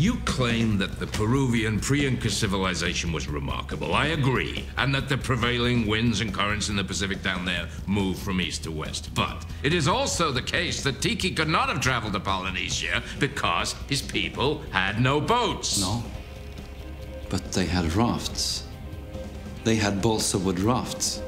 You claim that the Peruvian pre-Inca civilization was remarkable. I agree. And that the prevailing winds and currents in the Pacific down there move from east to west. But it is also the case that Tiki could not have traveled to Polynesia because his people had no boats. No. But they had rafts. They had balsa wood rafts.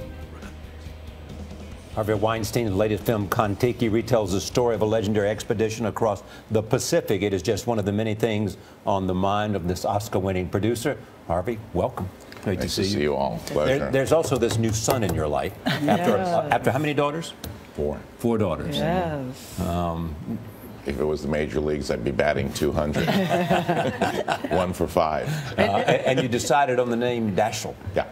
Harvey Weinstein's latest film, Kon-Tiki, retells the story of a legendary expedition across the Pacific. It is just one of the many things on the mind of this Oscar-winning producer. Harvey, welcome. Great nice to see you all. Pleasure. There's also this new son in your life. After how many daughters? 4. 4 daughters. Yes. If it was the major leagues, I'd be batting 200. 1 for 5. And you decided on the name Dashiell. Yeah.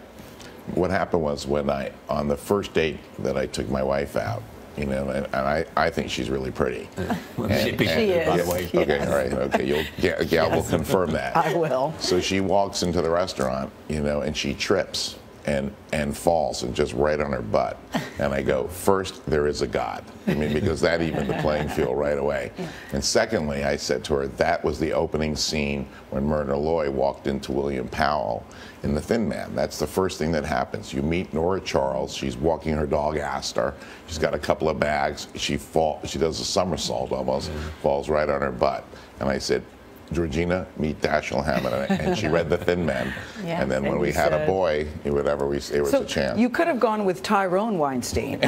What happened was when on the first date that I took my wife out, you know, and I think she's really pretty. She is. By the way. Okay, all right, okay, Gal will confirm that. I will. So she walks into the restaurant, you know, and she trips and falls and just right on her butt. And I go, first, there is a God. I mean, because that evened the playing field right away. And secondly, I said to her, that was the opening scene when Myrna Loy walked into William Powell in The Thin Man. That's the first thing that happens. You meet Nora Charles. She's walking her dog Astor. She's got a couple of bags. She does a somersault almost, falls right on her butt. And I said, Georgina, meet Dashiell Hammett, and she read The Thin Man. Yeah, and then when we had a boy, it was a chance. You could have gone with Tyrone Weinstein.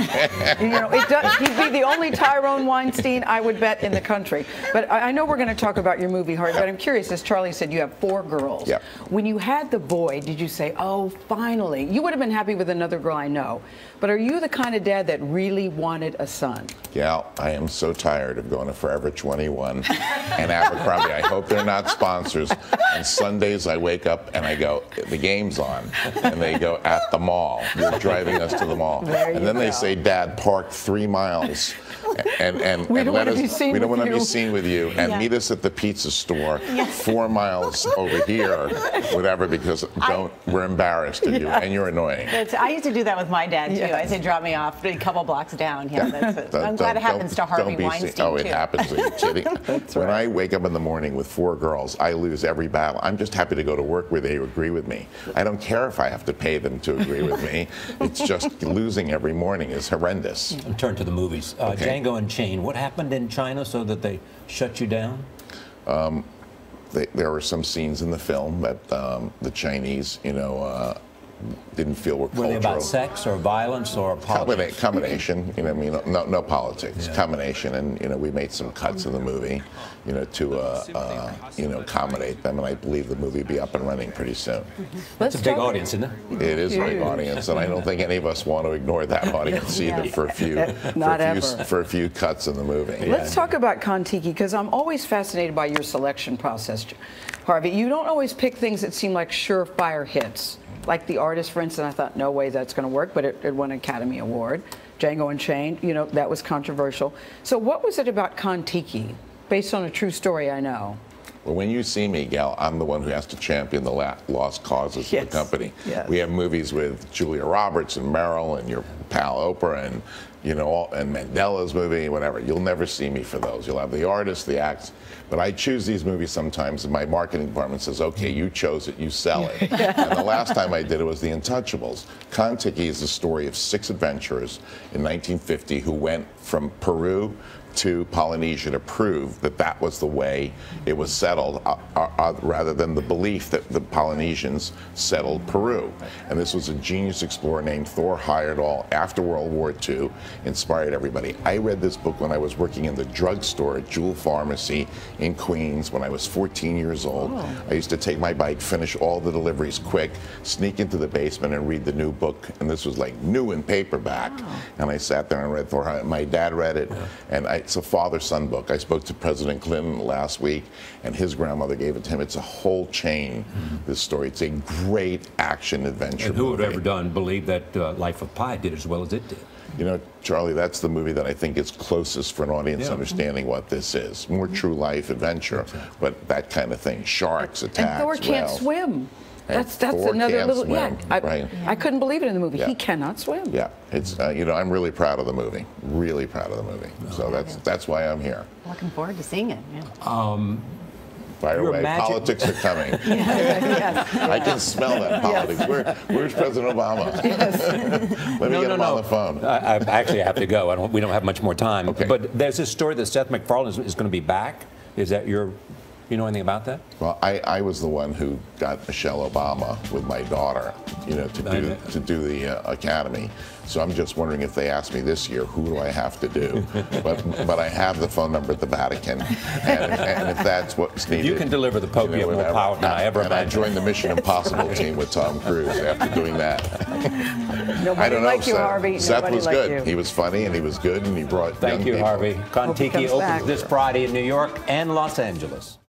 You know, he'd be the only Tyrone Weinstein, I would bet, in the country. But I know we're going to talk about your movie, Harvey, but I'm curious, as Charlie said, you have 4 girls. Yep. When you had the boy, did you say, oh, finally? You would have been happy with another girl, I know. But are you the kind of dad that really wanted a son? Gal, I am so tired of going to Forever 21 and Abercrombie. I hope they're not sponsors. On Sundays, I wake up and I go, the game's on. And they go, at the mall. You're driving us to the mall. And then they say, Dad, park 3 miles. And we don't want to be seen with you. And meet us at the pizza store 4 miles over here, whatever, because we're embarrassed of you. And you're annoying. I used to do that with my dad, too. I say, drop me off a couple blocks down. I'm glad it happens to Harvey Weinstein, too. Oh, it happens. Are you kidding? When I wake up in the morning with 4 girls, I lose every battle. I'm just happy to go to work where they agree with me. I don't care if I have to pay them to agree with me. It's just losing every morning is horrendous. Turn to the movies. Django Unchained. What happened in China so that they shut you down? There were some scenes in the film that the Chinese, you know, didn't feel were cultural. Were they about sex or violence or politics? Combination, you know, I mean, no politics, combination, and you know, we made some cuts in the movie, you know, to you know, accommodate them, and I believe the movie will be up and running pretty soon. That's a big audience, isn't it? It is a big audience, and I don't think any of us want to ignore that audience either for a few cuts in the movie. Let's talk about Kon-Tiki, because I'm always fascinated by your selection process, Harvey. You don't always pick things that seem like surefire hits. Like The Artist, for instance, I thought, no way that's going to work, but it won an Academy Award. Django Unchained, you know, that was controversial. So what was it about Kon-Tiki, based on a true story, I know? Well, when you see me, Gal, I'm the one who has to champion the lost causes of the company. Yes. We have movies with Julia Roberts and Meryl and your pal Oprah and, you know, and Mandela's movie, whatever. You'll never see me for those. You'll have The Artist, the acts. But I choose these movies sometimes, and my marketing department says, okay, you chose it, you sell it. And the last time I did it was The Untouchables. Kon-Tiki is the story of 6 adventurers in 1950 who went from Peru to Polynesia to prove that that was the way it was settled, rather than the belief that the Polynesians settled Peru. And this was a genius explorer named Thor Heyerdahl after World War II, inspired everybody. I read this book when I was working in the drugstore at Jewel Pharmacy in Queens when I was 14 years old. I used to take my bike, finish all the deliveries quick, sneak into the basement and read the new book, and this was like new in paperback. And I sat there and read Thor Heyerdahl. My dad read it, and it's a father-son book. I spoke to President Clinton last week, and his grandmother gave it to him. It's a whole chain, this story. It's a great action adventure And who movie. would ever believe that Life of Pi did as well as it did? You know, Charlie, that's the movie that I think is closest for an audience understanding what this is. More true life adventure, but that kind of thing. Sharks, attacks, and Thor can't swim. That's another little swim, right. I couldn't believe it in the movie. He cannot swim. Yeah, it's you know, I'm really proud of the movie. Really proud of the movie. So that's why I'm here. Looking forward to seeing it. Yeah. Fire away. Politics are coming. Yes. I can smell that politics. Where's President Obama? Let me get him on the phone. I actually have to go. We don't have much more time. Okay. But there's this story that Seth MacFarlane is going to be back. Is that you know anything about that? Well, I was the one who got Michelle Obama with my daughter, to do the academy. So I'm just wondering if they ask me this year, who do I have to do? But I have the phone number at the Vatican, and if that's what's needed, you can deliver the Pope. You have more power than I ever imagined. I joined the Mission Impossible team with Tom Cruise after doing that. Nobody I don't know, like you, Seth. Harvey. Seth Nobody was like good. you. He was funny and he was good and he brought Thank young you, people. Harvey. Kon-Tiki opens back. this Friday in New York and Los Angeles.